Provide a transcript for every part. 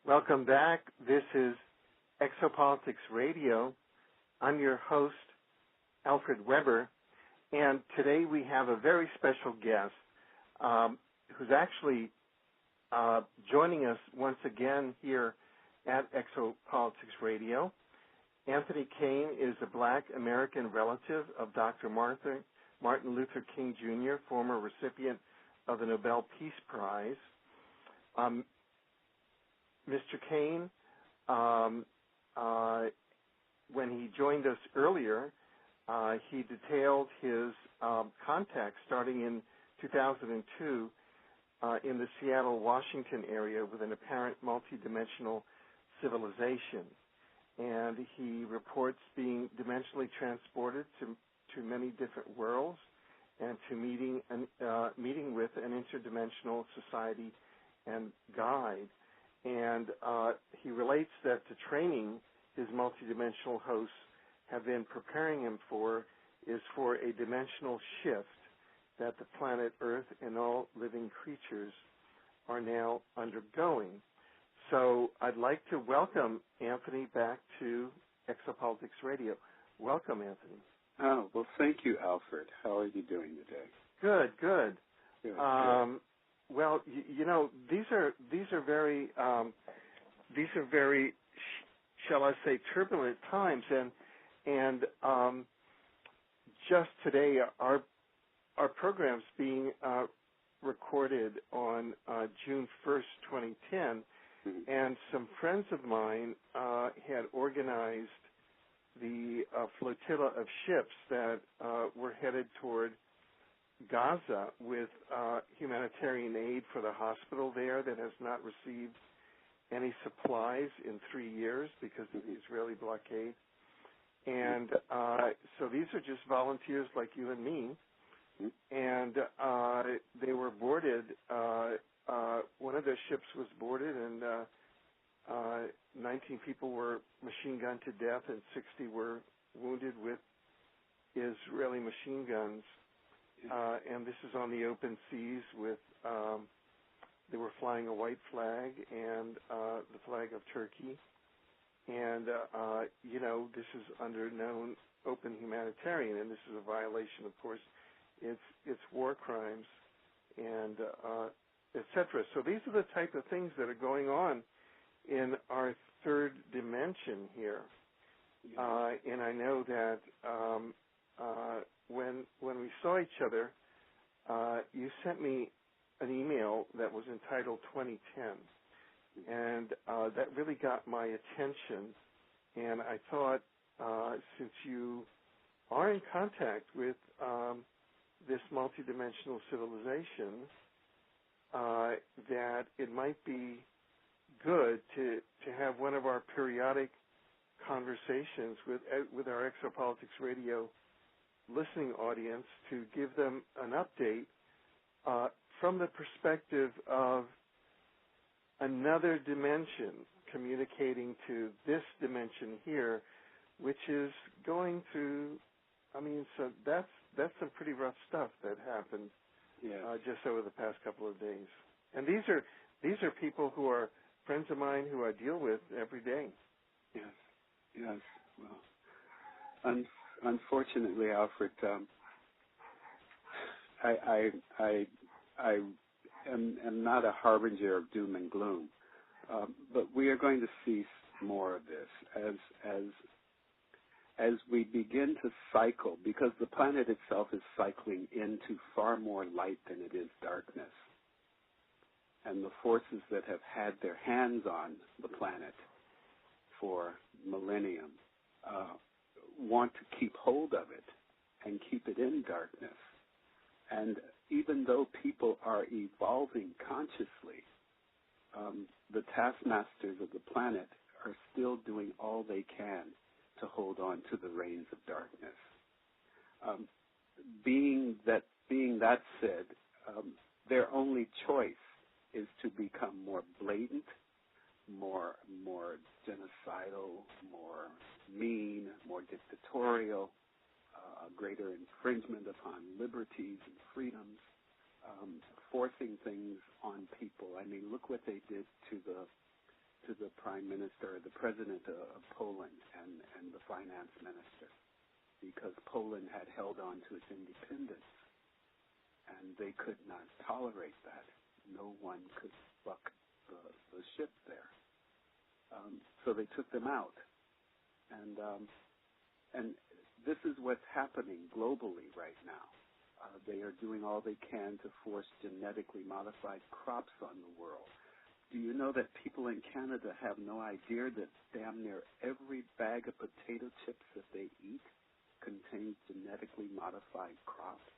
Welcome back. This is Exopolitics Radio. I'm your host, Alfred Weber, and today we have a very special guest who's actually joining us once again here at Exopolitics Radio. Anthony Kane is a Black American relative of Dr. Martin Luther King Jr., former recipient of the Nobel Peace Prize. Mr. Kane, when he joined us earlier, he detailed his contacts starting in 2002 in the Seattle, Washington area with an apparent multidimensional civilization. And he reports being dimensionally transported to many different worlds and to meeting with an interdimensional society and guide. And he relates that the training his multidimensional hosts have been preparing him for is for a dimensional shift that the planet Earth and all living creatures are now undergoing. So I'd like to welcome Anthony back to Exopolitics Radio. Welcome, Anthony. Oh, well, thank you, Alfred. How are you doing today? Good. Good. Well, you know, these are very shall I say, turbulent times, and just today our program's being recorded on June 1st, 2010, and some friends of mine had organized the flotilla of ships that were headed toward Gaza with humanitarian aid for the hospital there that has not received any supplies in 3 years because of the Israeli blockade. And so these are just volunteers like you and me. And they were boarded. One of their ships was boarded, and 19 people were machine gunned to death, and 60 were wounded with Israeli machine guns. And this is on the open seas with, they were flying a white flag and the flag of Turkey. And, you know, this is under known open humanitarian, and this is a violation, of course. It's war crimes and et cetera. So these are the type of things that are going on in our third dimension here. And I know that when we saw each other, you sent me an email that was entitled 2010, and that really got my attention. And I thought, since you are in contact with this multidimensional civilization, that it might be good to have one of our periodic conversations with our Exopolitics Radio listening audience to give them an update from the perspective of another dimension communicating to this dimension here, which is going through, I mean, so that's some pretty rough stuff that happened just over the past couple of days. And these are people who are friends of mine who I deal with every day. Yes. Well, unfortunately, Alfred, I am not a harbinger of doom and gloom, but we are going to see more of this as we begin to cycle, because the planet itself is cycling into far more light than it is darkness. And the forces that have had their hands on the planet for millennium want to keep hold of it and keep it in darkness. And even though people are evolving consciously, the taskmasters of the planet are still doing all they can to hold on to the reins of darkness. Being that said, their only choice is to become more blatant, more genocidal, more mean, more dictatorial, greater infringement upon liberties and freedoms, forcing things on people. I mean, look what they did to to the prime minister, or the president of Poland, and the finance minister, because Poland had held on to its independence, and they could not tolerate that. No one could buck the ship there. So they took them out. And this is what's happening globally right now. They are doing all they can to force genetically modified crops on the world. Do you know that people in Canada have no idea that damn near every bag of potato chips that they eat contains genetically modified crops?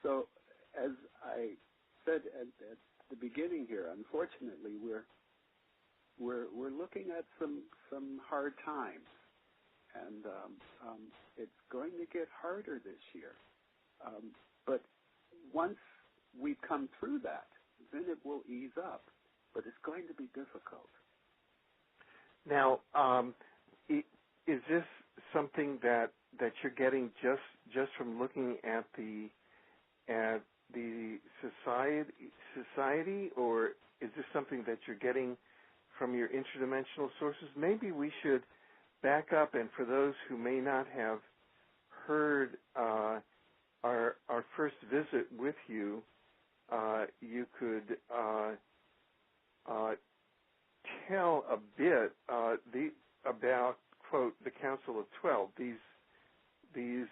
So, as I said at the beginning here, unfortunately, we're looking at some hard times, and it's going to get harder this year. But once we come through that, then it will ease up. But it's going to be difficult. Now, is this something that you're getting just from looking at the society, or is this something that you're getting from your interdimensional sources? Maybe we should back up, and for those who may not have heard our first visit with you, you could tell a bit about, quote, the Council of 12, these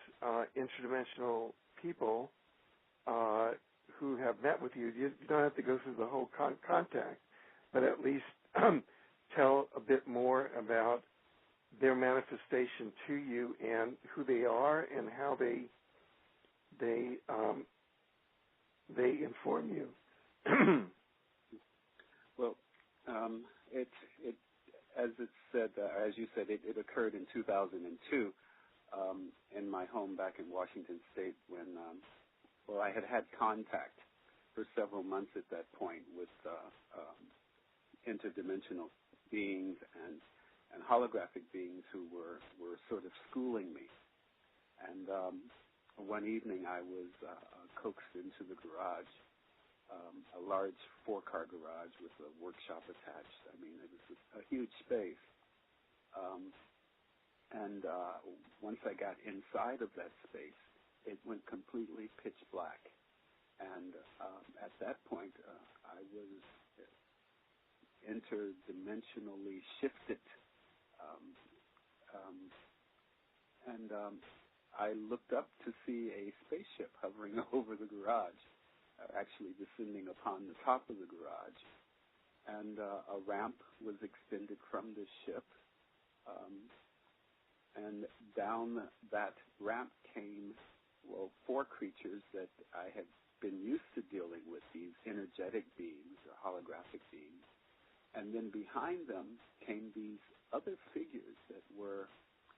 interdimensional people who have met with you. You don't have to go through the whole contact, but at least tell a bit more about their manifestation to you and who they are and how they inform you. Well, it as it said, as you said, it occurred in 2002 in my home back in Washington State when, I had contact for several months at that point with interdimensional beings and holographic beings who were sort of schooling me. And one evening I was coaxed into the garage, a large 4-car garage with a workshop attached. I mean, it was a huge space. And once I got inside of that space, it went completely pitch black. And at that point, I was interdimensionally shifted. And I looked up to see a spaceship hovering over the garage, actually descending upon the top of the garage. And a ramp was extended from the ship. And down that ramp came, 4 creatures that I had been used to dealing with, these energetic beings or holographic beings. And then behind them came these other figures that were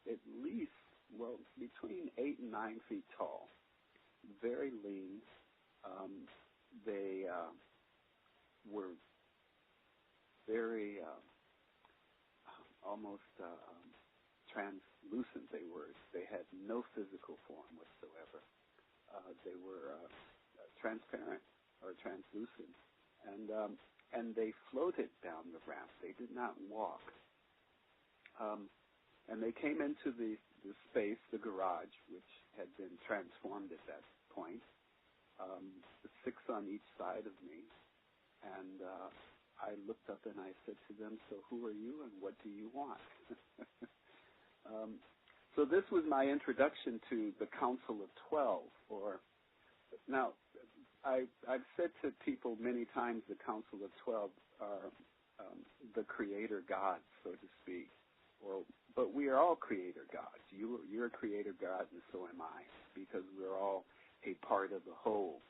at least, between 8 and 9 feet tall, very lean. They were very almost translucent. They had no physical form whatsoever. They were transparent or translucent, and they floated down the ramp. They did not walk. And they came into the space, the garage, which had been transformed at that point, 6 on each side of me. And I looked up and I said to them, "So who are you and what do you want?" So this was my introduction to the Council of 12. Now, I've said to people many times the Council of 12 are the creator gods, so to speak. But we are all creator gods. You're a creator god, and so am I, because we're all a part of the whole.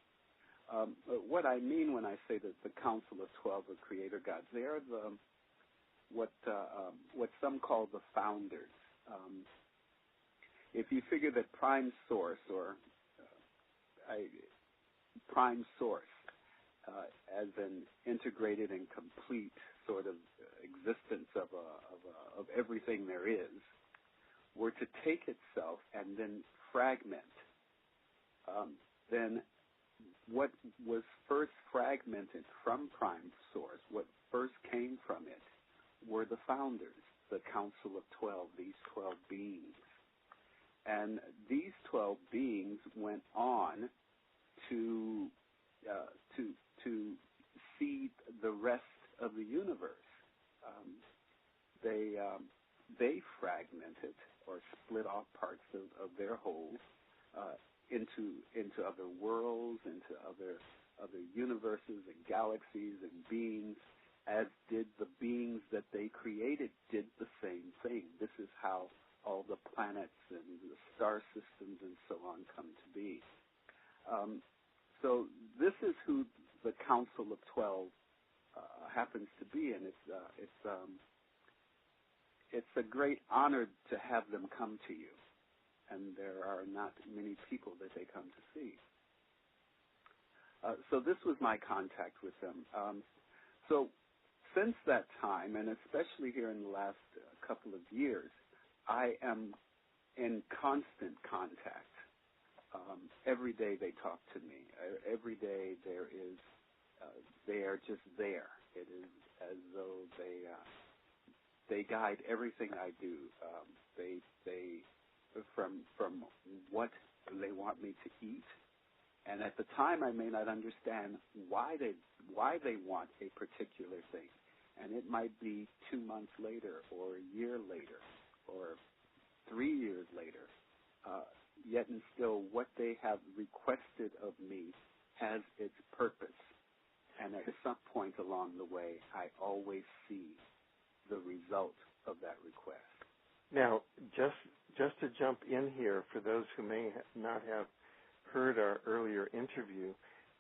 What I mean when I say that the Council of 12 are creator gods, they are what some call the founders. If you figure that Prime Source as an integrated and complete sort of existence of everything there is, were to take itself and then fragment, then what was first fragmented from Prime Source, what first came from it were the founders, the Council of 12, these 12 beings. And these 12 beings went on to see the rest of the universe. They fragmented or split off parts of their whole into other worlds, into other universes and galaxies and beings, as did the beings that they created did the same thing. This is how all the planets and the star systems and so on come to be. So this is who the Council of 12 happens to be, and it's a great honor to have them come to you, and there are not many people that they come to see. So this was my contact with them. So since that time, and especially here in the last couple of years, I am in constant contact. Every day they talk to me. Every day they are just there. It is as though they guide everything I do. They from what they want me to eat, and at the time I may not understand why they want a particular thing, and it might be 2 months later, or a year later, or 3 years later. Yet and still, what they have requested of me has its purpose, and at some point along the way, I always see the result of that request. Now, just to jump in here, for those who may not have heard our earlier interview,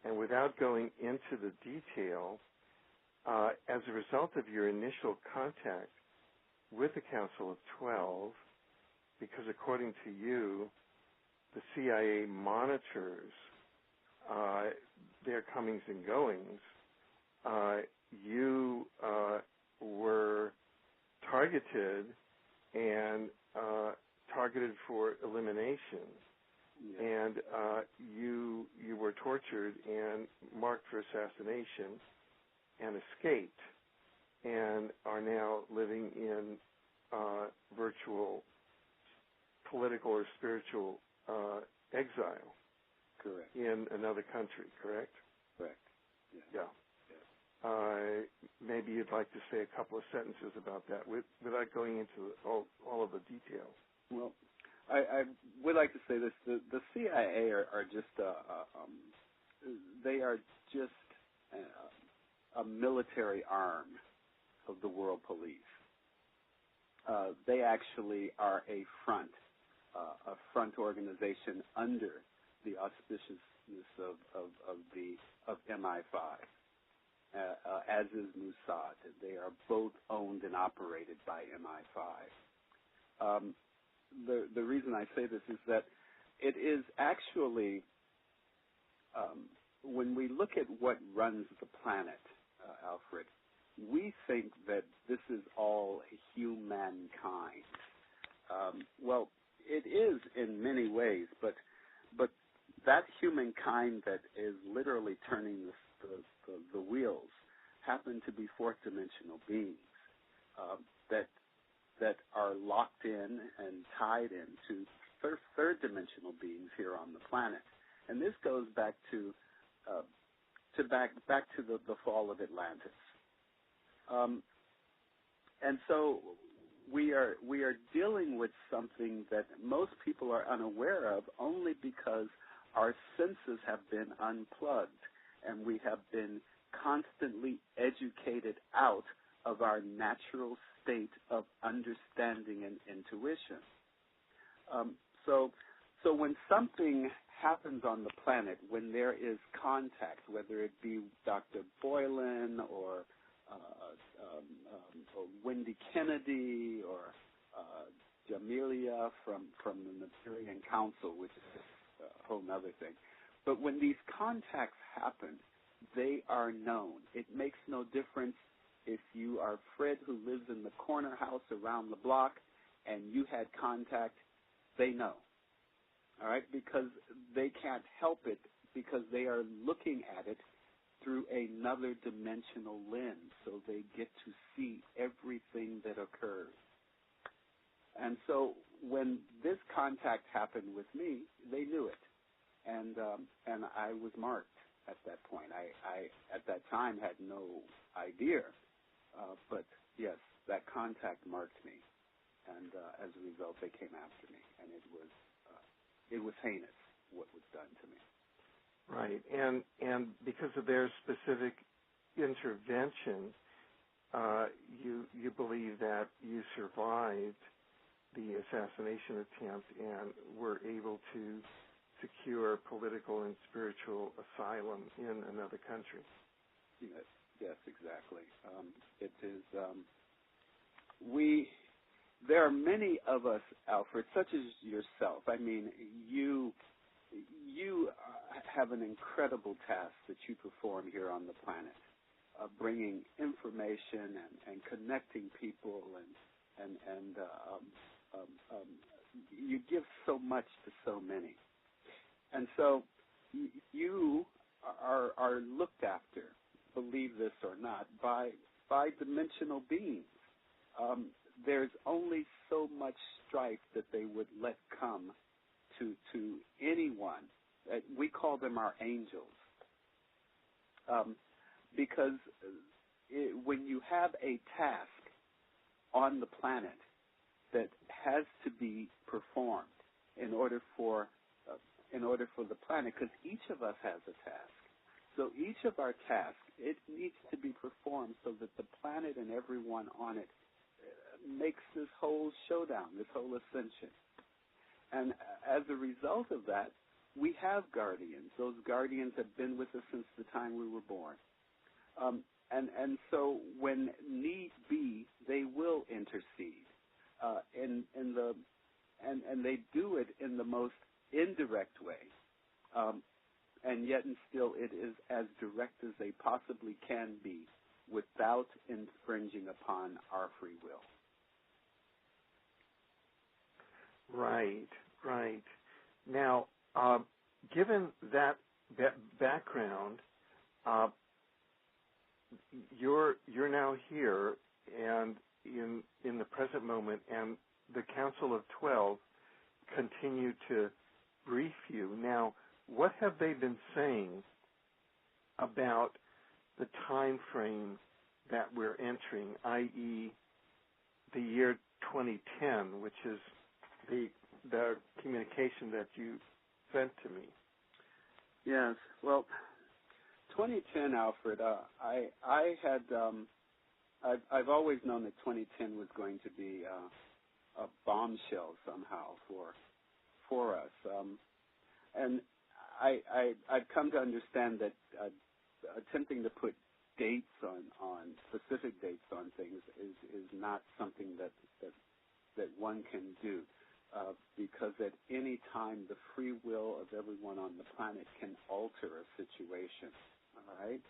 and without going into the detail, as a result of your initial contact with the Council of 12, because according to you, the CIA monitors their comings and goings, you were targeted and targeted for elimination, and you were tortured and marked for assassination and escaped, and are now living in virtual political or spiritual exile. Correct. In another country, correct? Correct. Yeah. Maybe you'd like to say a couple of sentences about that without going into all of the details. Well, I would like to say this. The CIA are just they are just a military arm of the world police. They actually are a front organization under the auspiciousness of MI5, as is Mossad. They are both owned and operated by MI5. The reason I say this is that it is actually, when we look at what runs the planet, Alfred, we think that this is all humankind. Well, it is in many ways, but that humankind that is literally turning the wheels happen to be fourth dimensional beings that are locked in and tied into third dimensional beings here on the planet. And this goes back to the fall of Atlantis. And so we are dealing with something that most people are unaware of, only because our senses have been unplugged and we have been constantly educated out of our natural state of understanding and intuition. So when something happens on the planet, when there is contact, whether it be Dr. Boylan or Wendy Kennedy or Jamelia from the Nigerian Council, which is a whole other thing. But when these contacts happen, they are known. It makes no difference if you are Fred who lives in the corner house around the block and you had contact, they know. All right? Because they can't help it, because they are looking at it through another dimensional lens, so they get to see everything that occurs. And so when this contact happened with me, they knew it, and I was marked at that point. I at that time had no idea, but yes, that contact marked me, and as a result, they came after me, and it was heinous what was done to me. Right, and because of their specific intervention, you believe that you survived the assassination attempt and were able to secure political and spiritual asylum in another country. Yes, exactly. It is. There are many of us, Alfred, such as yourself. I mean, you have an incredible task that you perform here on the planet, bringing information and connecting people, and you give so much to so many. And so you are looked after, believe this or not, by dimensional beings. There's only so much strife that they would let come to anyone. We call them our angels. Because when you have a task on the planet that has to be performed in order for the planet, because each of us has a task. So each of our tasks, it needs to be performed so that the planet and everyone on it makes this whole showdown, this whole ascension. And as a result of that, we have guardians. Those guardians have been with us since the time we were born. And so when need be, they will intercede. And they do it in the most indirect way. And yet and still it is as direct as they possibly can be without infringing upon our free will. Right. Now, given that background, you're now here and in the present moment, and the Council of 12 continue to brief you. Now, what have they been saying about the time frame that we're entering, i.e., the year 2010, which is the communication that you sent to me? Yes. Well, 2010, Alfred. I've always known that 2010 was going to be a bombshell somehow for us, and I've come to understand that attempting to put dates on specific dates on things is not something that one can do. Because at any time the free will of everyone on the planet can alter a situation, all right?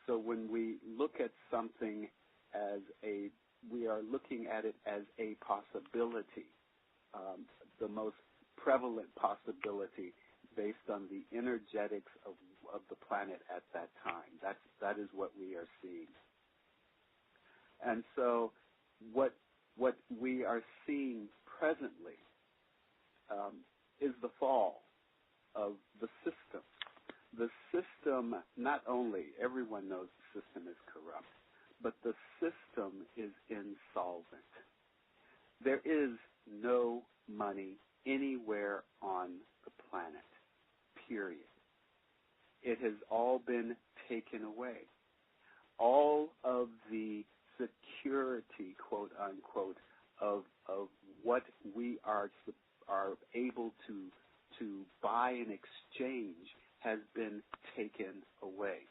So when we look at something we are looking at it as a possibility, the most prevalent possibility based on the energetics of the planet at that time. That is what we are seeing. And so what we are seeing presently is the fall of the system. The system, not only, everyone knows the system is corrupt, but the system is insolvent. There is no money anywhere on the planet, period. It has all been taken away. All of the security, quote unquote, of what we are able to buy and exchange has been taken away.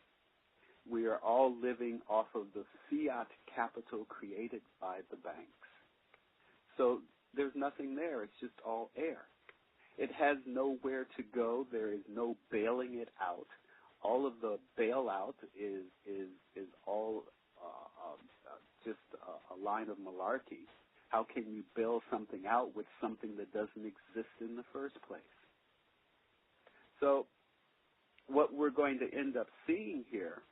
We are all living off of the fiat capital created by the banks. So there's nothing there. It's just all air. It has nowhere to go. There is no bailing it out. All of the bailout is all just a line of malarkey. How can you bail something out with something that doesn't exist in the first place? So what we're going to end up seeing here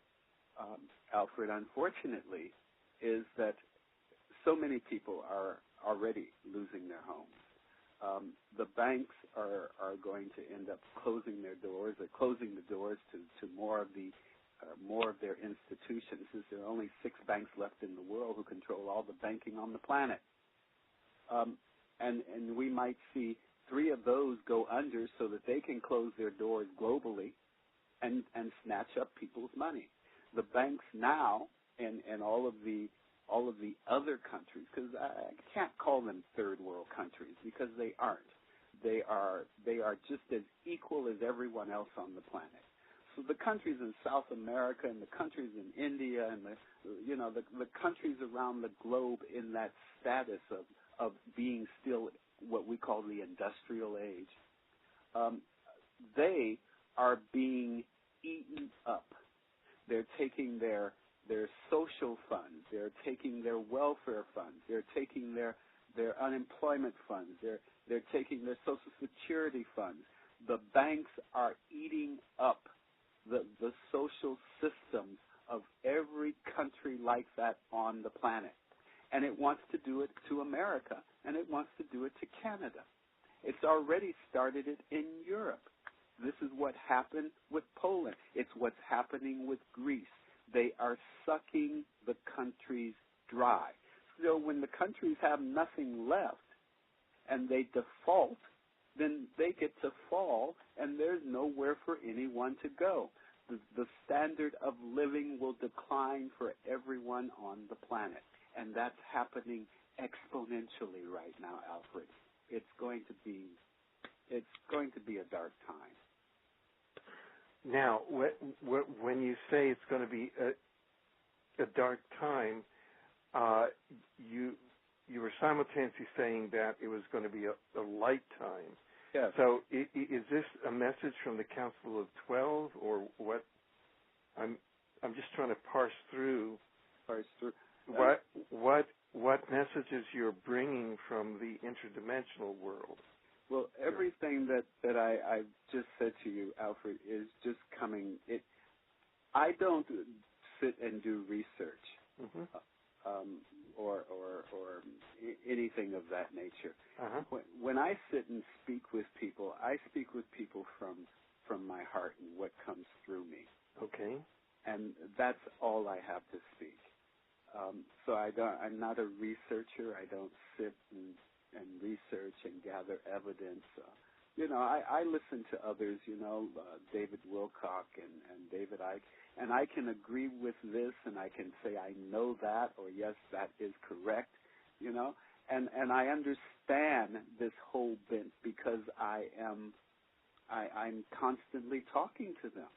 Alfred, unfortunately, is that so many people are already losing their homes. The banks are going to end up closing their doors. They're closing the doors to more of their institutions. Since there are only 6 banks left in the world who control all the banking on the planet, and we might see 3 of those go under so that they can close their doors globally and snatch up people's money. The banks now and all of the other countries, because I can't call them third world countries because they aren't. They are just as equal as everyone else on the planet. So the countries in South America and the countries in India and the countries around the globe in that status of being still what we call the industrial age, they are being eaten up. They're taking their social funds, they're taking their welfare funds, they're taking their unemployment funds, they're taking their Social Security funds. The banks are eating up the social systems of every country like that on the planet. And it wants to do it to America, and it wants to do it to Canada. It's already started it in Europe. This is what happened with Poland. It's what's happening with Greece. They are sucking the countries dry. So when the countries have nothing left and they default, then they get to fall, and there's nowhere for anyone to go. The standard of living will decline for everyone on the planet, and that's happening exponentially right now, Alfred. It's going to be a dark time. Now, when you say it's going to be a dark time, you were simultaneously saying that it was going to be a light time. Yes. So is this a message from the Council of 12, or what? I'm just trying to parse through what messages you're bringing from the interdimensional world. Well, everything that I've just said to you, Alfred, is just coming. I don't sit and do research, or anything of that nature. Uh-huh. When I sit and speak with people, I speak with people from my heart and what comes through me. Okay. And that's all I have to speak. So I'm not a researcher. I don't sit and research and gather evidence. I listen to others, David Wilcock and David Icke, and I can agree with this, and I can say I know that, or yes, that is correct, and I understand this whole bit because I'm constantly talking to them,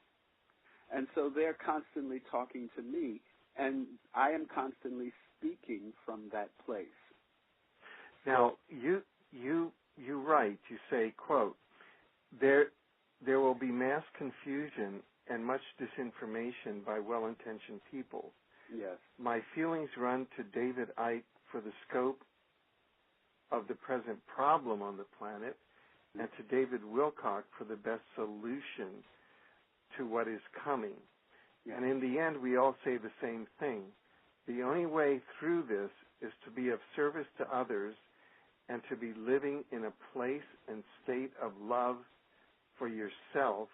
and so they're constantly talking to me, and I am constantly speaking from that place. Now, you write, you say, quote, there will be mass confusion and much disinformation by well-intentioned people. Yes. My feelings run to David Icke for the scope of the present problem on the planet, and to David Wilcock for the best solution to what is coming. Yes. And in the end, we all say the same thing. The only way through this is to be of service to others and to be living in a place and state of love for yourself,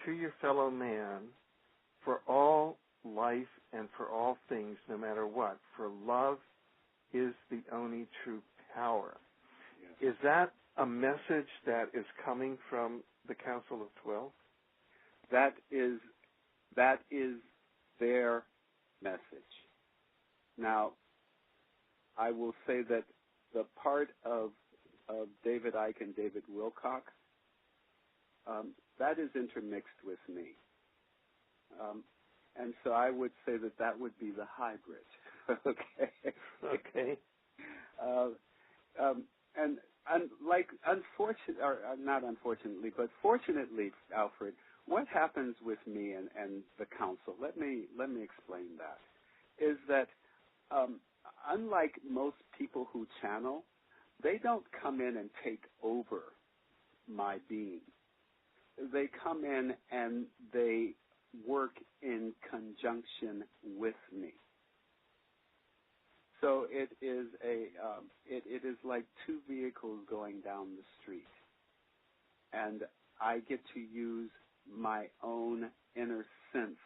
to your fellow man, for all life and for all things, no matter what. For love is the only true power. Yes. Is that a message that is coming from the Council of 12? That is their message. Now, I will say that the part of David Icke and David Wilcock, that is intermixed with me. And so I would say that would be the hybrid. Okay. Okay. Not unfortunately, but fortunately, Alfred, what happens with me and the council, let me explain that, is that unlike most people who channel, they don't come in and take over my being. They come in and they work in conjunction with me. So it is it is like two vehicles going down the street, and I get to use my own inner sense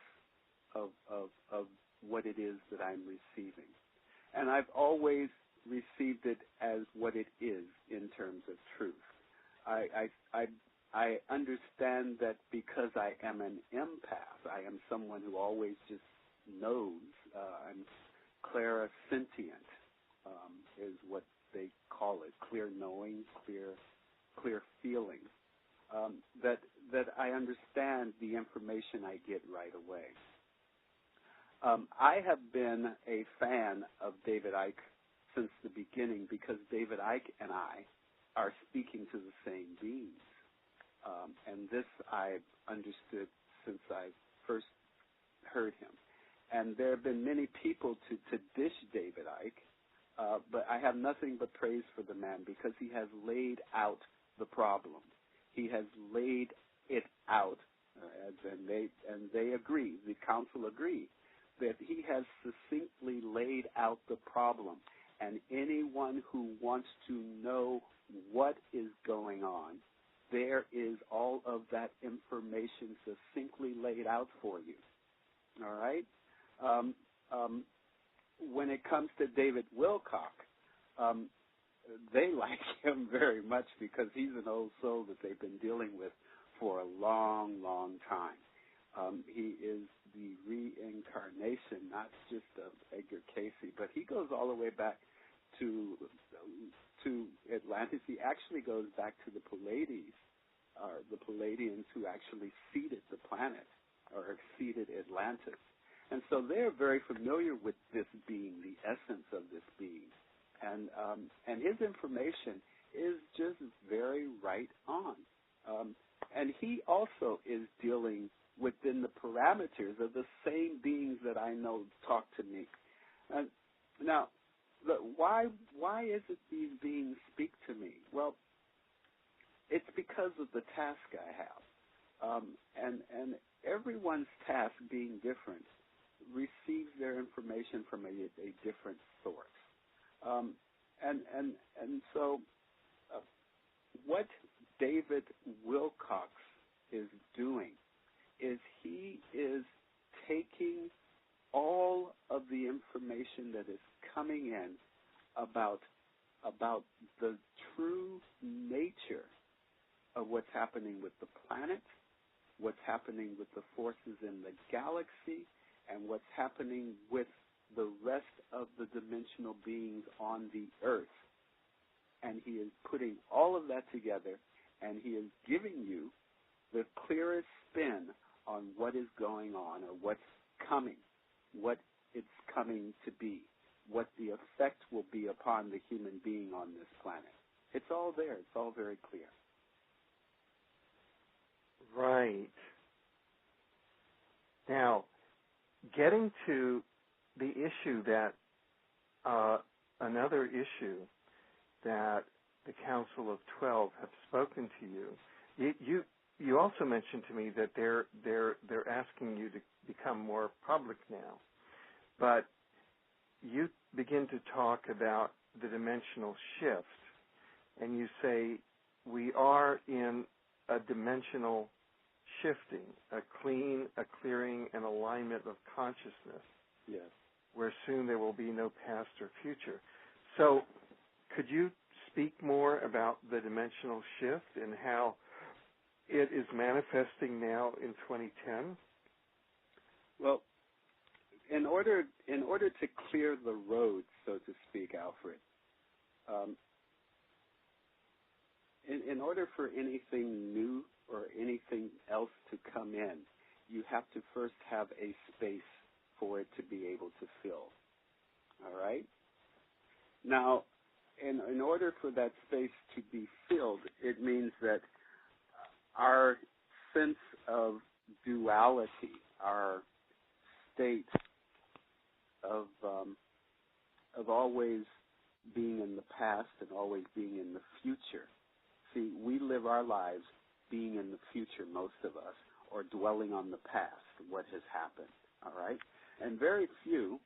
of what it is that I'm receiving, and I've always received it as what it is in terms of truth. I understand that because I am an empath, I am someone who always just knows. I'm clairsentient is what they call it, clear knowing, clear feeling. That I understand the information I get right away. I have been a fan of David Icke since the beginning because David Icke and I are speaking to the same beings. And this I've understood since I first heard him. And there have been many people to dish David Icke, but I have nothing but praise for the man because he has laid out the problem. He has laid it out, and they agree, the council agree, that he has succinctly laid out the problem. And anyone who wants to know what is going on, there is all of that information succinctly laid out for you. All right? When it comes to David Wilcock, they like him very much because he's an old soul that they've been dealing with for a long, long time. He is the reincarnation, not just of Edgar Cayce, but he goes all the way back to Atlantis. He actually goes back to the Pleiades, the Palladians who actually seeded the planet or seeded Atlantis. And so they're very familiar with this being, the essence of this being. And his information is just very right on. And he also is dealing within the parameters of the same beings that I know talk to me. Now, why is it these beings speak to me? Well, it's because of the task I have. And everyone's task being different receives their information from a different source. And so what David Wilcox is doing is he is taking all of the information that is coming in about the true nature of what's happening with the planet, what's happening with the forces in the galaxy, and what's happening with the rest of the dimensional beings on the earth. And he is putting all of that together, and he is giving you the clearest spin on what is going on or what's coming, what it's coming to be, what the effect will be upon the human being on this planet. It's all there. It's all very clear. Right. Now, getting to the issue that, another issue that the Council of 12 have spoken to you, you also mentioned to me that they're asking you to become more public now, but you begin to talk about the dimensional shift, and you say we are in a dimensional shifting, a clearing, and alignment of consciousness. Yes. Where soon there will be no past or future. So could you speak more about the dimensional shift and how it is manifesting now in 2010? Well, in order to clear the road, so to speak, Alfred, in order for anything new or anything else to come in, you have to first have a space for it to be able to fill. All right? Now, in order for that space to be filled, it means that our sense of duality, our state of always being in the past and always being in the future. See, we live our lives being in the future, most of us, or dwelling on the past, what has happened, all right? And very few,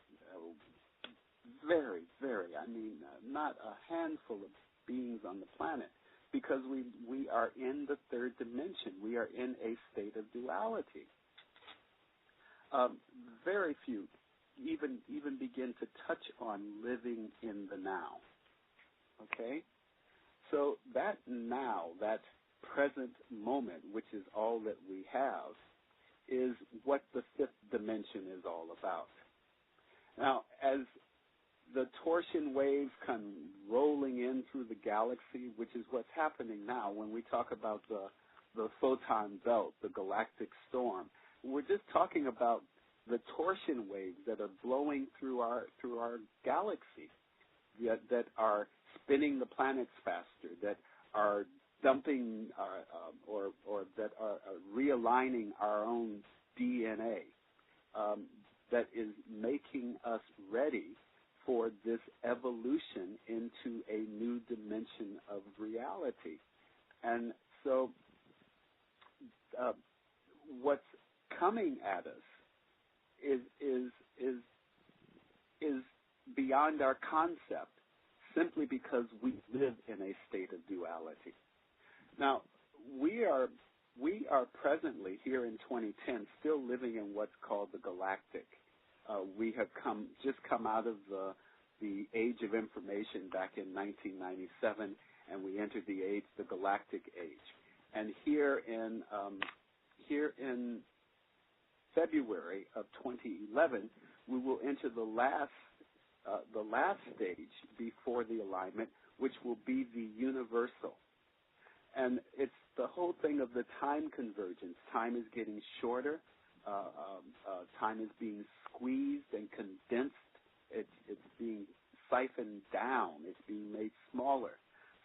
not a handful of beings on the planet, because we are in the third dimension. We are in a state of duality. Very few even begin to touch on living in the now. Okay? So that now, that present moment, which is all that we have, is what the fifth dimension is all about. Now, as the torsion waves come rolling in through the galaxy, which is what's happening now when we talk about the photon belt, the galactic storm, we're just talking about the torsion waves that are blowing through our galaxy, that are spinning the planets faster, that are dumping or that are realigning our own DNA, that is making us ready for this evolution into a new dimension of reality. And so what's coming at us is beyond our concept, simply because we live in a state of duality. Now, we are presently here in 2010 still living in what's called the galactic. We have just come out of the age of information back in 1997, and we entered the galactic age. And here in February of 2011, we will enter the last stage before the alignment, which will be the universal. And it's the whole thing of the time convergence. Time is getting shorter. Time is being squeezed and condensed. It's being siphoned down. It's being made smaller,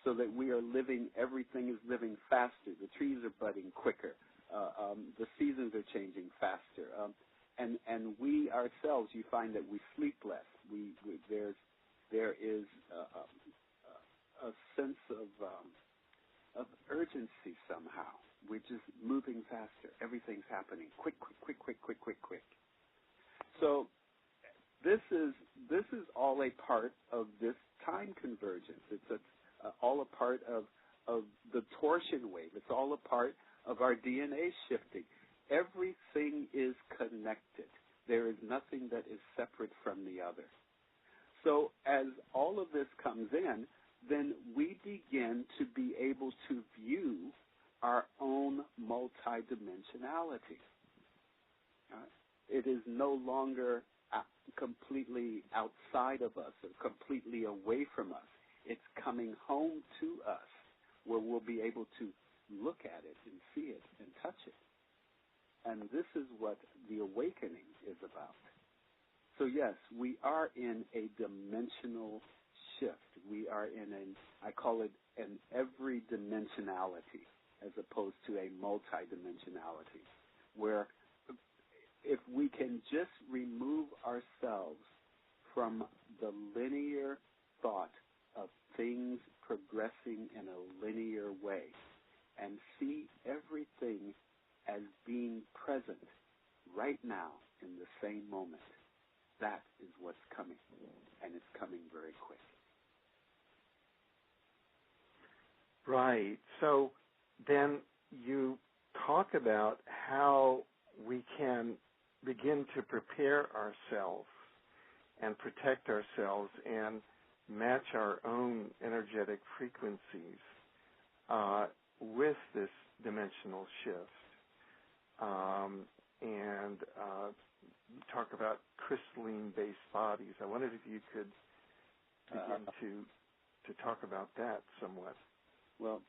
so that we are living. Everything is living faster. The trees are budding quicker. The seasons are changing faster. And we ourselves, you find that we sleep less. There is a sense of urgency somehow. We're just moving faster. Everything's happening quick. So this is all a part of this time convergence. It's all a part of the torsion wave. It's all a part of our DNA shifting. Everything is connected. There is nothing that is separate from the other. So as all of this comes in, then we begin to be able to view our own multidimensionality. It is no longer completely outside of us or completely away from us. It's coming home to us, where we'll be able to look at it and see it and touch it. And this is what the awakening is about. So yes, we are in a dimensional shift. We are in I call it an every dimensionality, as opposed to a multidimensionality, where if we can just remove ourselves from the linear thought of things progressing in a linear way and see everything as being present right now in the same moment, that is what's coming, and it's coming very quick. Right. So then you talk about how we can begin to prepare ourselves and protect ourselves and match our own energetic frequencies with this dimensional shift. And talk about crystalline-based bodies. I wondered if you could begin to talk about that somewhat. Well,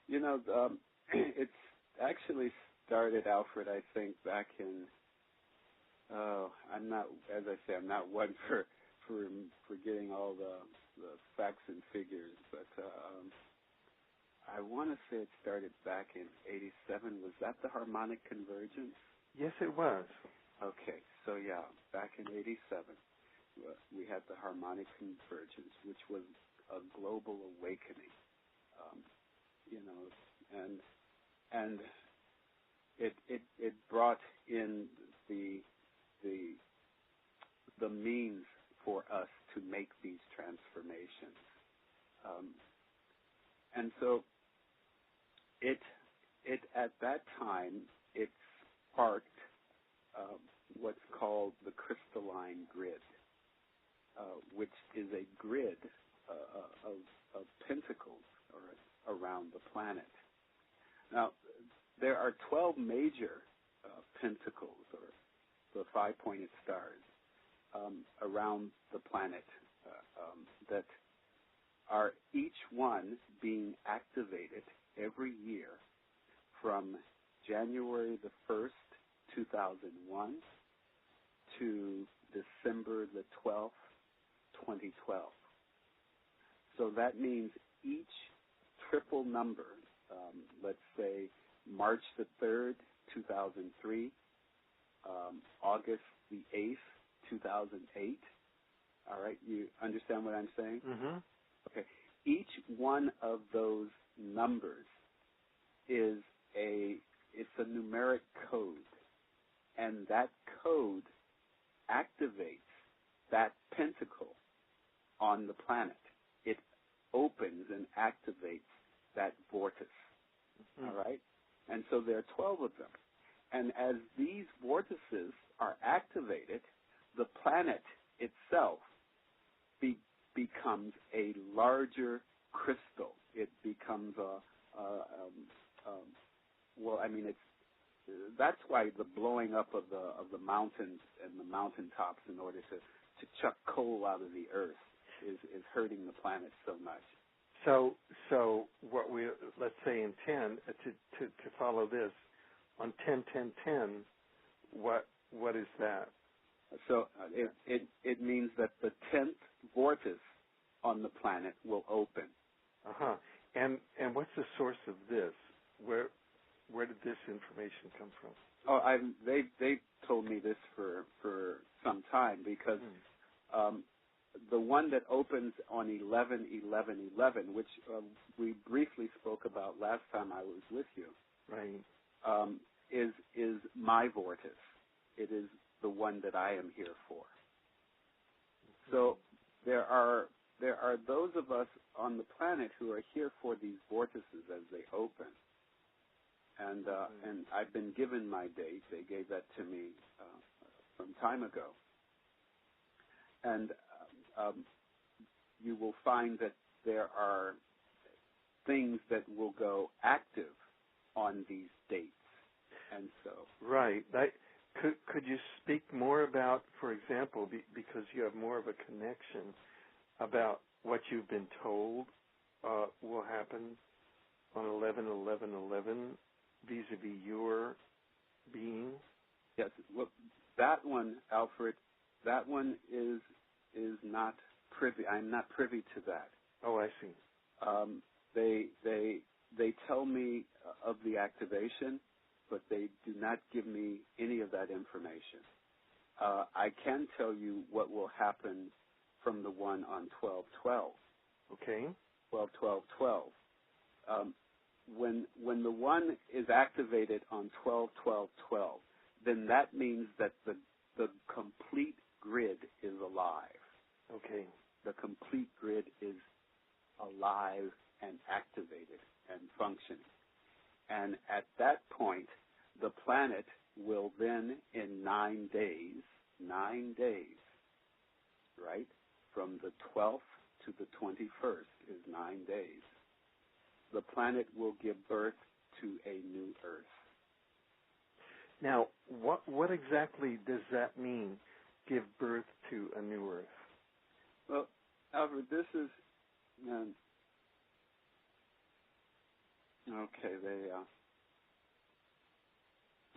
it's actually started, Alfred, I think, back in, I'm not one for getting all the facts and figures, but I want to say it started back in 87. Was that the harmonic convergence? Yes, it was. Okay, so yeah, back in 87, we had the harmonic convergence, which was a global awakening. And it brought in the means for us to make these transformations, and so it at that time it sparked what's called the crystalline grid, which is a grid of pentacles around the planet. Now, there are 12 major pentacles, or the five-pointed stars, around the planet that are each one being activated every year from January the 1st, 2001 to December the 12th, 2012. So that means each triple number, let's say March the 3rd, 2003, August the 8th, 2008. All right, you understand what I'm saying? Mm-hmm. Okay. Each one of those numbers is it's a numeric code, and that code activates that pentacle on the planet. It opens and activates that vortex. Mm-hmm. All right? And so there are 12 of them. And as these vortices are activated, the planet itself becomes a larger crystal. It becomes that's why the blowing up of the mountains and the mountaintops in order to chuck coal out of the earth is hurting the planet so much. So what let's say in 10 to follow this on 10-10-10, what is that? So it means that the 10th vortex on the planet will open. Uh-huh. And what's the source of this? Where did this information come from? Oh, they told me this for some time, because the one that opens on 11/11/11, which we briefly spoke about last time I was with you, right, is my vortex. It is the one that I am here for. Mm-hmm. So there are those of us on the planet who are here for these vortices as they open. And and I've been given my date. They gave that to me some time ago. And you will find that there are things that will go active on these dates. And so... Right. Could you speak more about, for example, because you have more of a connection, about what you've been told will happen on 11/11/11 vis-a-vis your being? Yes. Well, that one, Alfred, that one is not privy. I'm not privy to that. Oh, I see. They tell me of the activation, but they do not give me any of that information. I can tell you what will happen from the one on 12/12. Okay. 12/12/12. When the one is activated on 12/12/12, then that means that the complete grid is alive. Okay. The complete grid is alive and activated and functioning. And at that point, the planet will then, in 9 days, right, from the 12th to the 21st is 9 days, the planet will give birth to a new Earth. Now, what exactly does that mean, give birth to a new Earth? Well, Alfred, this is...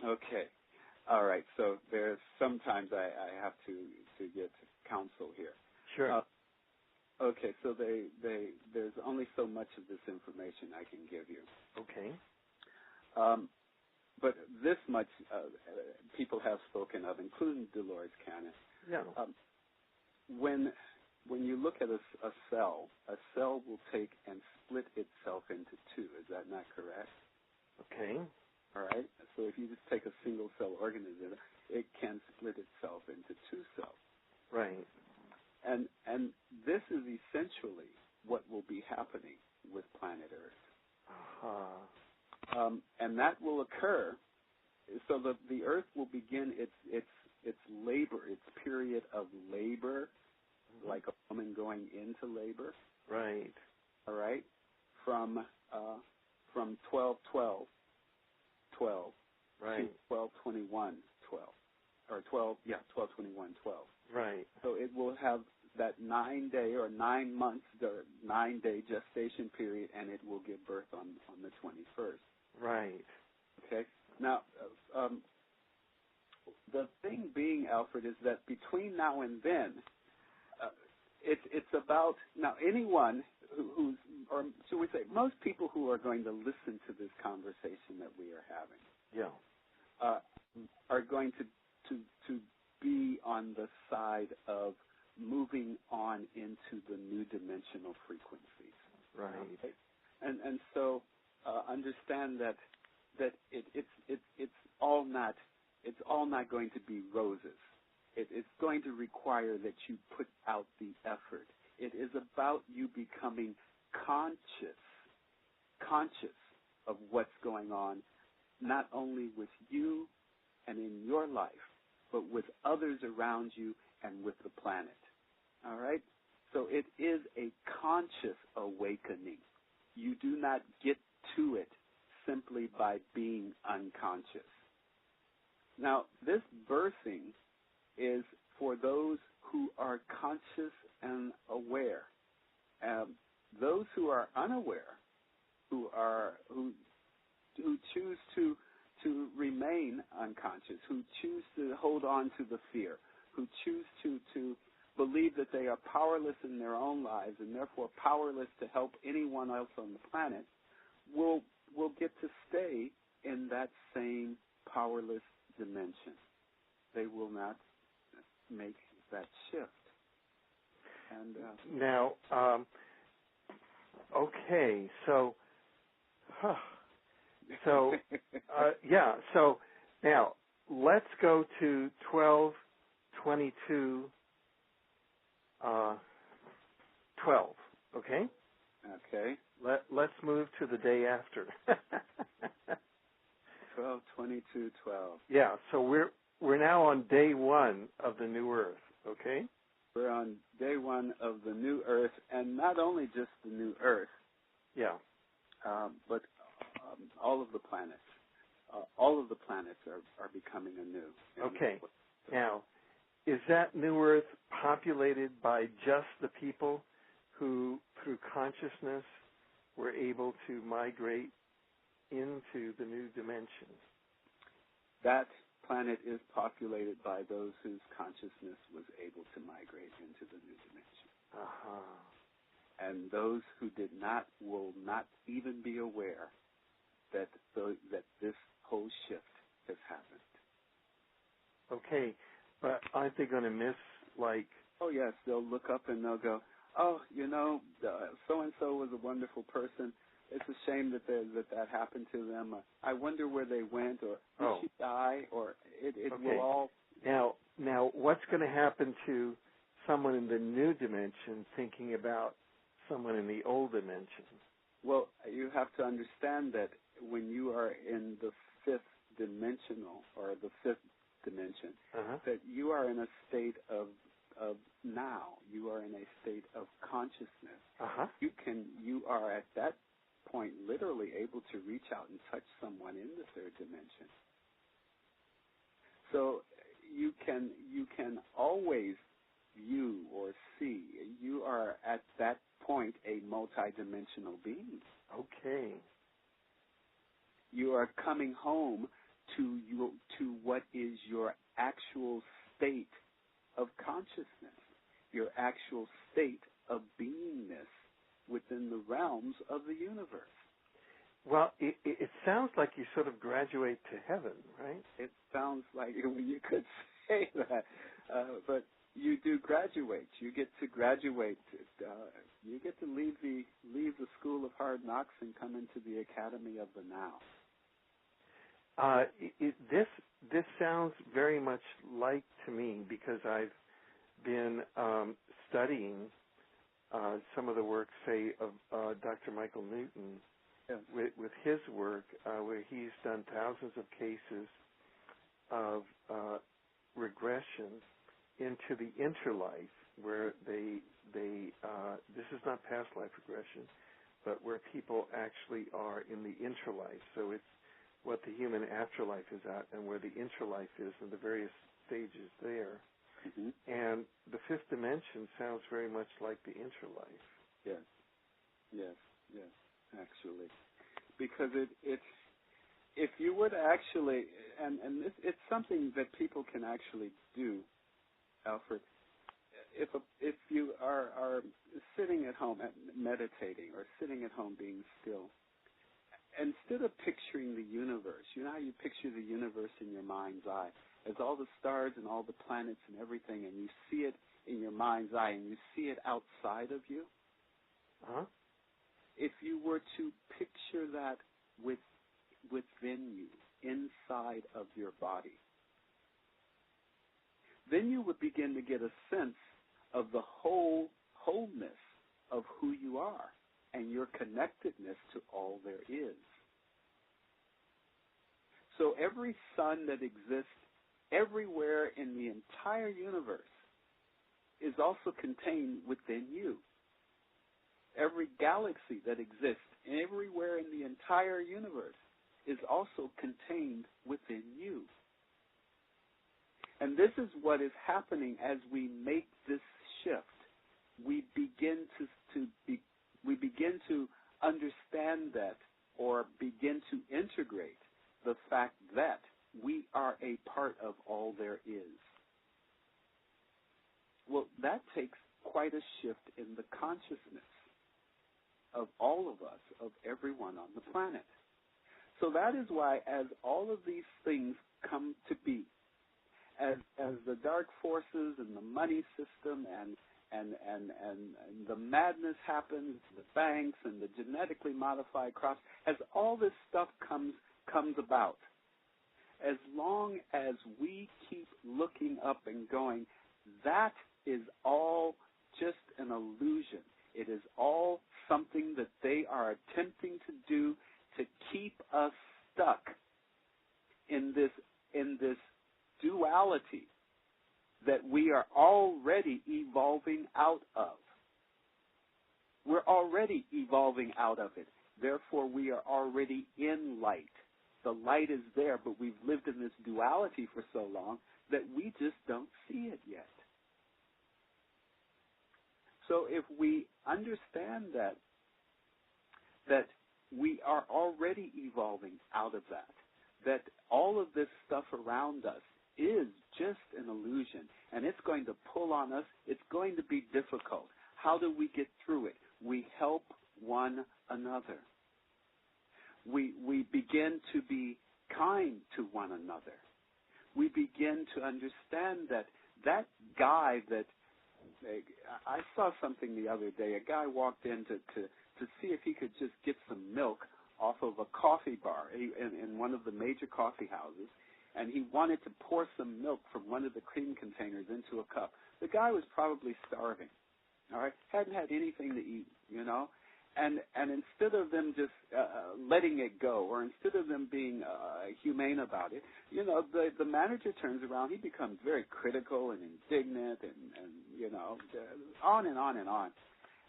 Okay, all right. So there's sometimes I have to get counsel here. Sure. Okay, so there's only so much of this information I can give you. Okay. But this much people have spoken of, including Dolores Cannon. Yeah. When you look at a cell will take and split itself into two. Is that not correct? Okay. All right? So if you just take a single-cell organism, it can split itself into two cells. Right. And this is essentially what will be happening with planet Earth. And that will occur, so the Earth will begin its labor, its period of labor, like a woman going into labor. Right. All right, from 12/12/12 right. to 12/21/12, or 12/21/12. Right. So it will have that 9-day or 9 months, the 9-day gestation period, and it will give birth on the 21st. Right. Okay. Now, the thing being, Alfred, is that between now and then, it's about now anyone who's, or should we say, most people who are going to listen to this conversation that we are having, yeah, are going to be on the side of moving on into the new dimensional frequencies. Right. Okay? And so understand that it's all not going to be roses. It's going to require that you put out the effort. It is about you becoming conscious of what's going on, not only with you and in your life, but with others around you and with the planet. All right? So it is a conscious awakening. You do not get to it simply by being unconscious. Now, this birthing is for those who are conscious and aware. Those who are unaware, who choose to remain unconscious, who choose to hold on to the fear, who choose to believe that they are powerless in their own lives and therefore powerless to help anyone else on the planet, will get to stay in that same powerless dimension. They will not make that shift. And now, okay, so, yeah. So now let's go to 12/22/12. Okay. Okay. Let's move to the day after. 12/22/12. Yeah. So we're now on day 1 of the new Earth. Okay. We're on day 1 of the new Earth, and not only just the new Earth. Yeah. But all of the planets. All of the planets are becoming anew. Okay. Now, is that new Earth populated by just the people who, through consciousness, were able to migrate into the new dimension? That planet is populated by those whose consciousness was able to migrate into the new dimension. Uh-huh. And those who did not will not even be aware that this whole shift has happened. Okay, but aren't they going to miss, like... Oh, yes, they'll look up and they'll go, oh, so-and-so was a wonderful person. It's a shame that happened to them. I wonder where they went, or did she die, or it okay. will all... Now, what's going to happen to someone in the new dimension thinking about someone in the old dimension? Well, you have to understand that when you are in the fifth dimensional, or the fifth dimension, that you are in a state of now. You are in a state of consciousness. You are at that point literally able to reach out and touch someone in the third dimension. So you can always view or see. You are at that point a multidimensional being. Okay. You are coming home to what is your actual state of consciousness, your actual state of beingness within the realms of the universe. Well, it sounds like you sort of graduate to heaven, right? It sounds like you could say that, but you do graduate. You get to graduate. You get to leave the school of hard knocks and come into the academy of the now. This sounds very much like to me because I've been studying some of the work, say, of Dr. Michael Newton, Yes. with his work, where he's done thousands of cases of regression into the interlife, where they this is not past life regression, but where people actually are in the interlife. So it's what the human afterlife is at and where the interlife is and the various stages there. Mm-hmm. And the fifth dimension sounds very much like the interlife. Yes, actually. Because it's if you would actually, and it's something that people can actually do, Alfred. If you are sitting at home meditating or sitting at home being still, instead of picturing the universe, you know how you picture the universe in your mind's eye, as all the stars and all the planets and everything, and you see it in your mind's eye and you see it outside of you? Uh-huh. If you were to picture that within you, inside of your body, then you would begin to get a sense of the wholeness of who you are and your connectedness to all there is. So every sun that exists everywhere in the entire universe is also contained within you. Every galaxy that exists everywhere in the entire universe is also contained within you. And this is what is happening as we make this shift. We begin to understand that, or begin to integrate the fact that we are a part of all there is. Well, that takes quite a shift in the consciousness of all of us, of everyone on the planet. So that is why, as all of these things come to be, as the dark forces and the money system and the madness happens, the banks and the genetically modified crops, as all this stuff comes about, as long as we keep looking up and going, that is all just an illusion. It is all something that they are attempting to do to keep us stuck in this duality that we are already evolving out of. We're already evolving out of it. Therefore, we are already in light. The light is there, but we've lived in this duality for so long that we just don't see it yet. So if we understand that we are already evolving out of that all of this stuff around us is just an illusion, and it's going to pull on us. It's going to be difficult. How do we get through it? We help one another. We begin to be kind to one another. We begin to understand that guy that I saw something the other day. A guy walked in to see if he could just get some milk off of a coffee bar in one of the major coffee houses, and he wanted to pour some milk from one of the cream containers into a cup. The guy was probably starving, all right, hadn't had anything to eat, you know, and instead of them just letting it go, or instead of them being humane about it, you know, the manager turns around, he becomes very critical and indignant, and you know, on and on and on.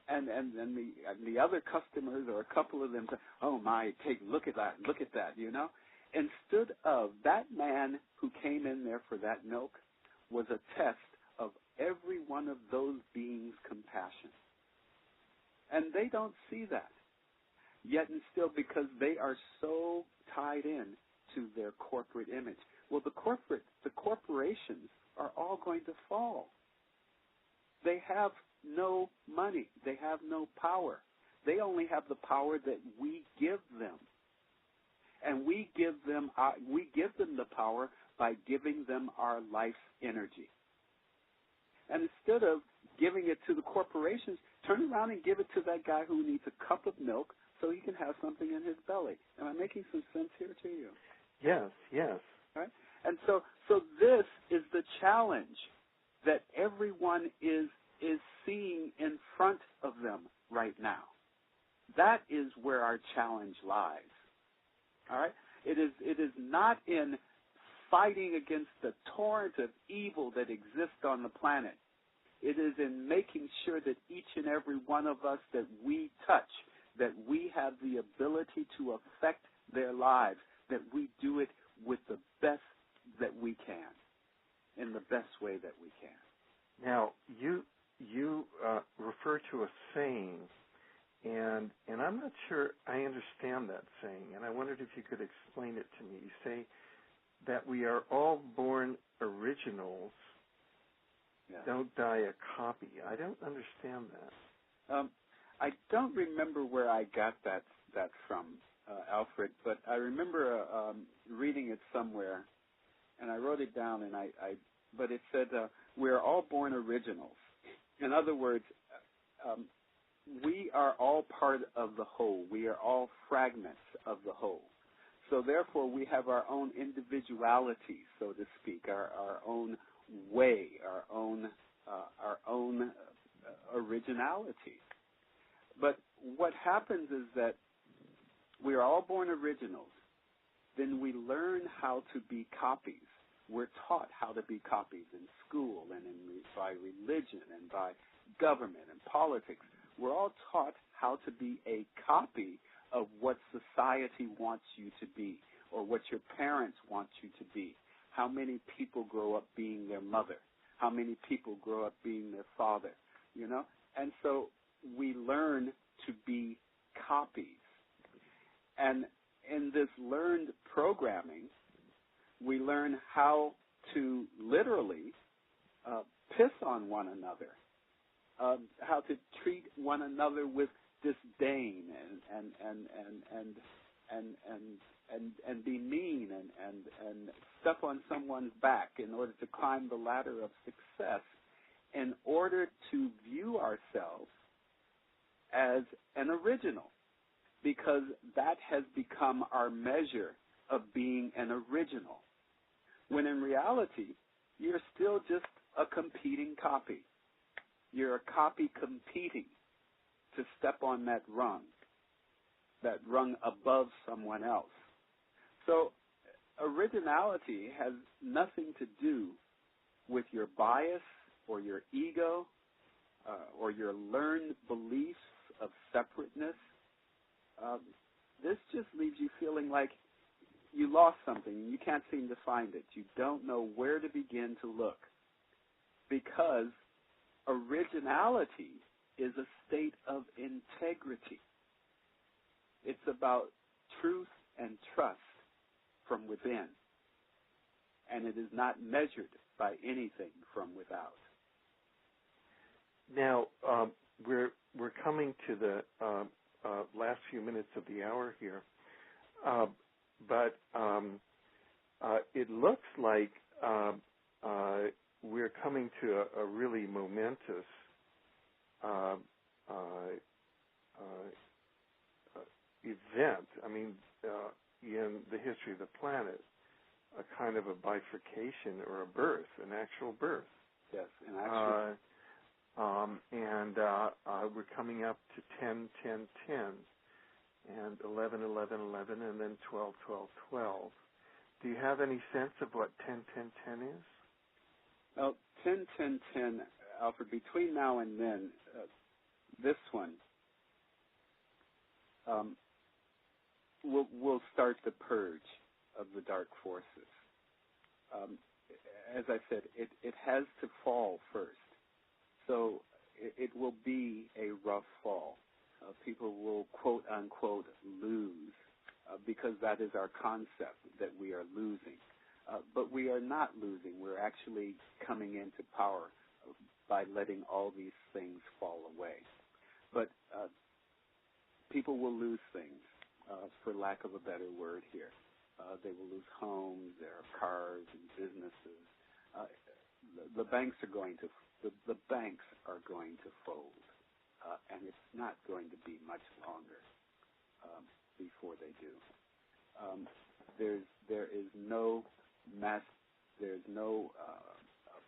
And the other customers, or a couple of them, say, oh my, look at that, you know. Instead of that man who came in there for that milk was a test of every one of those beings' compassion. And they don't see that. Yet and still, because they are so tied in to their corporate image. Well, the corporations are all going to fall. They have no money. They have no power. They only have the power that we give them. And we give them the power by giving them our life's energy. And instead of giving it to the corporations, turn around and give it to that guy who needs a cup of milk so he can have something in his belly. Am I making some sense here to you? Yes, challenge that everyone is seeing in front of them right now. That is where our challenge lies. All right? It is not in fighting against the torrent of evil that exists on the planet. It is in making sure that each and every one of us that we touch, that we have the ability to affect their lives, that we do it with the best that we can, in the best way that we can. Now, you refer to a saying, and I'm not sure I understand that saying, and I wondered if you could explain it to me. You say that we are all born originals, don't die a copy. I don't understand that. I don't remember where I got that from, Alfred, but I remember reading it somewhere, and I wrote it down, but it said, we're all born originals. In other words, we are all part of the whole. We are all fragments of the whole. So therefore, we have our own individuality, so to speak, our own way, our own originality. But what happens is that we are all born originals. Then we learn how to be copies. We're taught how to be copies in school and by religion and by government and politics. We're all taught how to be a copy of what society wants you to be or what your parents want you to be. How many people grow up being their mother? How many people grow up being their father? You know? And so we learn to be copies. And in this learned programming, we learn how to literally piss on one another, how to treat one another with disdain and be mean and step on someone's back in order to climb the ladder of success, in order to view ourselves as an original, because that has become our measure of being an original. When in reality, you're still just a competing copy. You're a copy competing to step on that rung above someone else. So originality has nothing to do with your bias or your ego or your learned beliefs of separateness. This just leaves you feeling like you lost something and you can't seem to find it. You don't know where to begin to look, because originality is a state of integrity. It's about truth and trust from within, and it is not measured by anything from without. Now, we're coming to the last few minutes of the hour here, but it looks like we're coming to a really momentous event. I mean, in the history of the planet, a kind of a bifurcation or a birth, an actual birth. Yes, an actual. And we're coming up to 10, 10, 10, and 11, 11, 11, and then 12, 12, 12. Do you have any sense of what 10, 10, 10 is? Well, 10, 10, 10, Alfred, between now and then, this one, we'll start the purge of the dark forces. As I said, it has to fall first. So it will be a rough fall. People will, quote, unquote, lose, because that is our concept, that we are losing. But we are not losing. We're actually coming into power by letting all these things fall away. But people will lose things, for lack of a better word here. They will lose homes, their cars and businesses. The banks are going to fold, and it's not going to be much longer before they do. There's no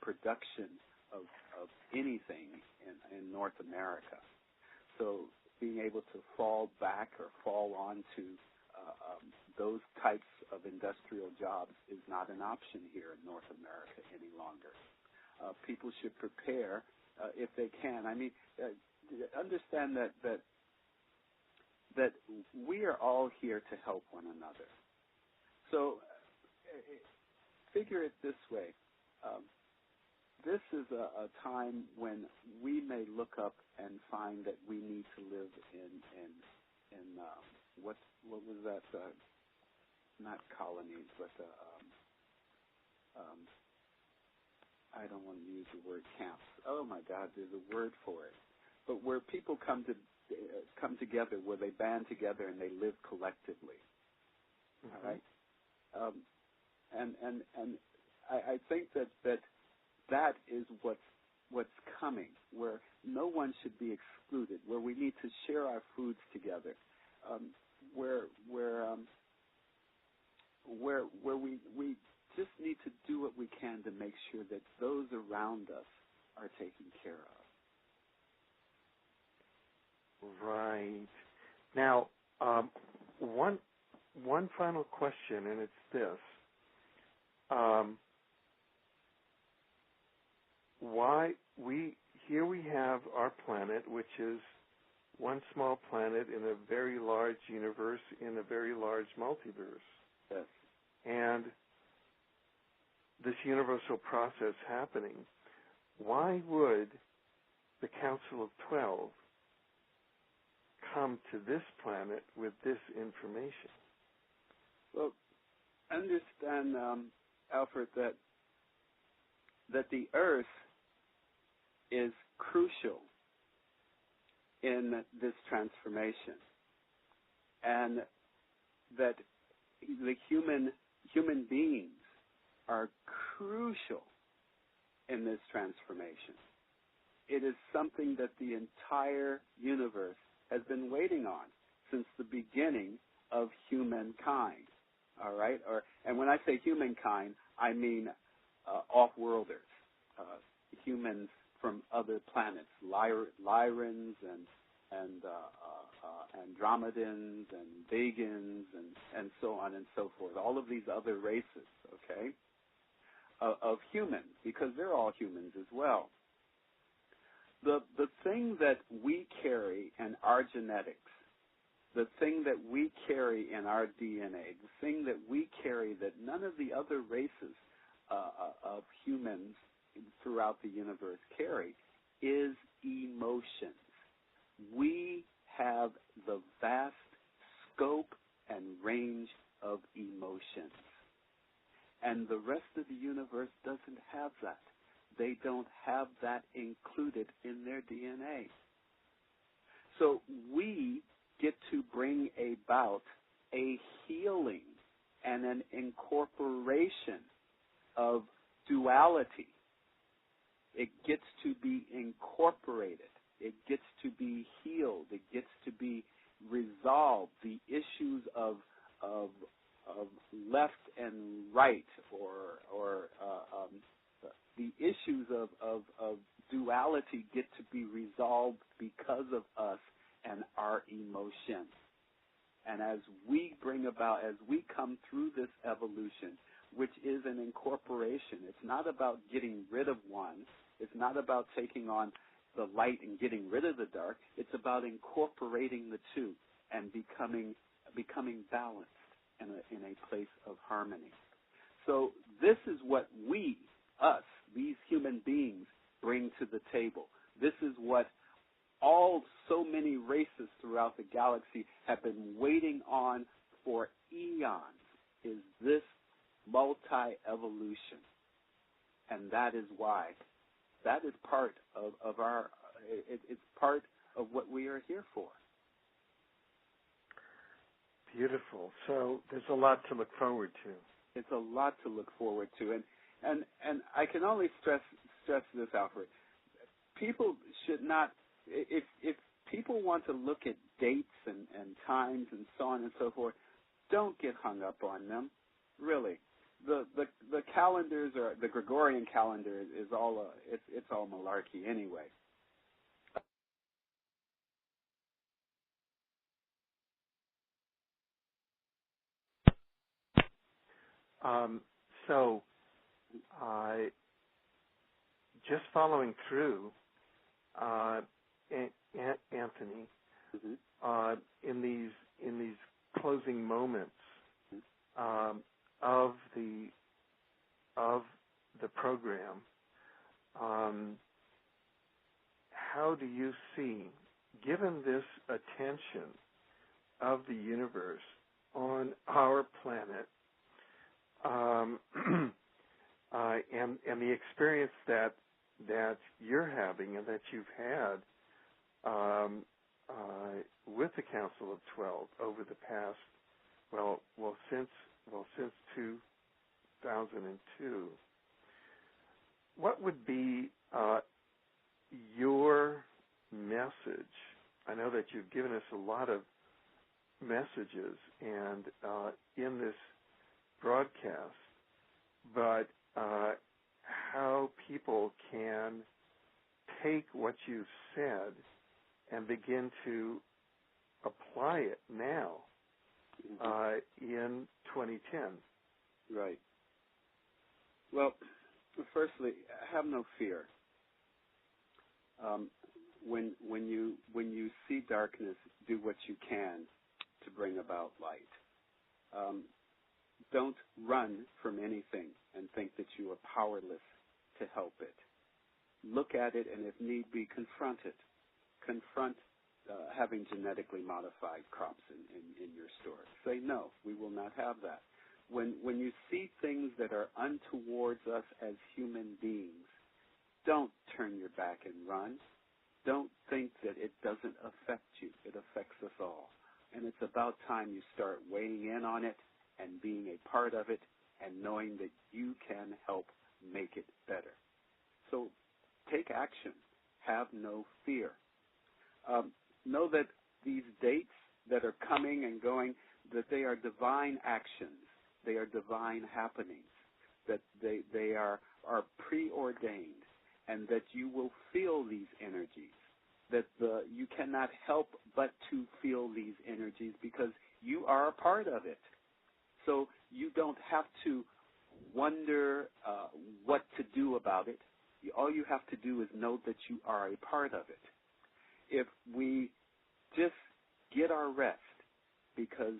production of anything in North America. So being able to fall back or fall onto those types of industrial jobs is not an option here in North America any longer. People should prepare if they can. I mean, understand that we are all here to help one another. So figure it this way. This is a time when we may look up and find that we need to live in what was that? Not colonies, but I don't want to use the word camps. Oh my God, there's a word for it. But where people come together, where they band together and they live collectively. Mm-hmm. All right. And I think that is what's coming, where no one should be excluded, where we need to share our foods together, where we just need to do what we can to make sure that those around us are taken care of. Right. Now, one final question, and it's this. Why we have our planet, which is one small planet in a very large universe, in a very large multiverse. Yes. And this universal process happening, why would the Council of 12 come to this planet with this information? Well, understand, Alfred, that the Earth is crucial in this transformation, and that the human beings are crucial in this transformation. It is something that the entire universe has been waiting on since the beginning of humankind. All right? And when I say humankind, I mean off-worlders, humans from other planets, Lyrans and Andromedans and Vegans and so on and so forth. All of these other races, okay, of humans, because they're all humans as well. The thing that we carry in our genetics, the thing that we carry in our DNA, the thing that we carry that none of the other races of humans throughout the universe carry, is emotions. We have the vast scope and range of emotions. And the rest of the universe doesn't have that. They don't have that included in their DNA. So we get to bring about a healing and an incorporation of duality. It gets to be incorporated. It gets to be healed. It gets to be resolved. The issues of left and right, or the issues of duality get to be resolved because of us and our emotions. And as we come through this evolution, which is an incorporation, it's not about getting rid of one. It's not about taking on the light and getting rid of the dark. It's about incorporating the two and becoming balanced in a place of harmony. So this is what we, us, these human beings, bring to the table. This is what so many races throughout the galaxy have been waiting on for eons, is this multi-evolution. And that is why. That is part of our, it's part of what we are here for. Beautiful. So there's a lot to look forward to. It's a lot to look forward to. And I can only stress this, Alfred. People should not, if people want to look at dates and times and so on and so forth, don't get hung up on them. Really. the calendars, or the Gregorian calendar, is all it's all malarkey anyway. So, just following through, Anthony, in these closing moments of the program, how do you see, given this attention of the universe on our planet, and the experience that you're having and that you've had with the Council of 12 over the past, since 2002, what would be your message? I know that you've given us a lot of messages and in this broadcast, but how people can take what you've said and begin to apply it now in 2010. Right. Well, firstly, have no fear. When you see darkness, do what you can to bring about light. Don't run from anything and think that you are powerless to help it. Look at it, and if need be, confront it. Confront having genetically modified crops in your store. Say, no, we will not have that. When you see things that are untowards us as human beings, don't turn your back and run. Don't think that it doesn't affect you. It affects us all. And it's about time you start weighing in on it and being a part of it and knowing that you can help make it better. So take action. Have no fear. Know that these dates that are coming and going, that they are divine actions. They are divine happenings, that they are preordained, and that you will feel these energies, that you cannot help but to feel these energies because you are a part of it. So you don't have to wonder what to do about it. All you have to do is know that you are a part of it. If we just get our rest, because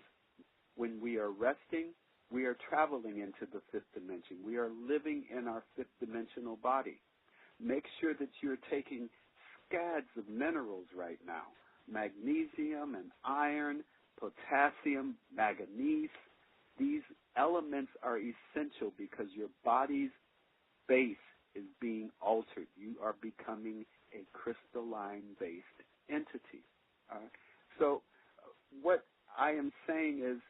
when we are resting, we are traveling into the fifth dimension. We are living in our fifth dimensional body. Make sure that you're taking scads of minerals right now, magnesium and iron, potassium, manganese. These elements are essential because your body's base is being altered. You are becoming a crystalline-based entity. So what I am saying is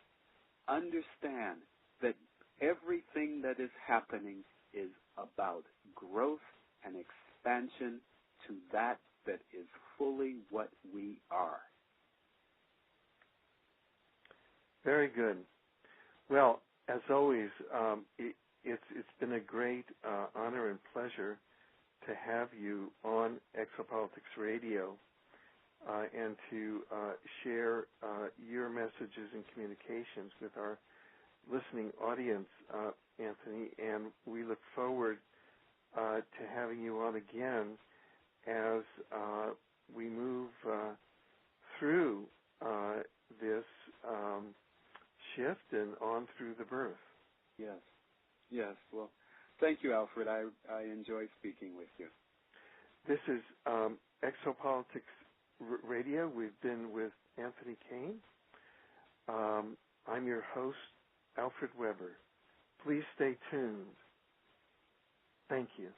understand that everything that is happening is about growth and expansion to that is fully what we are. Very good. Well, as always, it's been a great honor and pleasure to have you on Exopolitics Radio and to share your messages and communications with our listening audience, Anthony, and we look forward to having you on again as we move through this shift and on through the birth. Yes. Well, thank you, Alfred. I enjoy speaking with you. This is Exopolitics Radio. We've been with Anthony Kane. I'm your host, Alfred Weber. Please stay tuned. Thank you.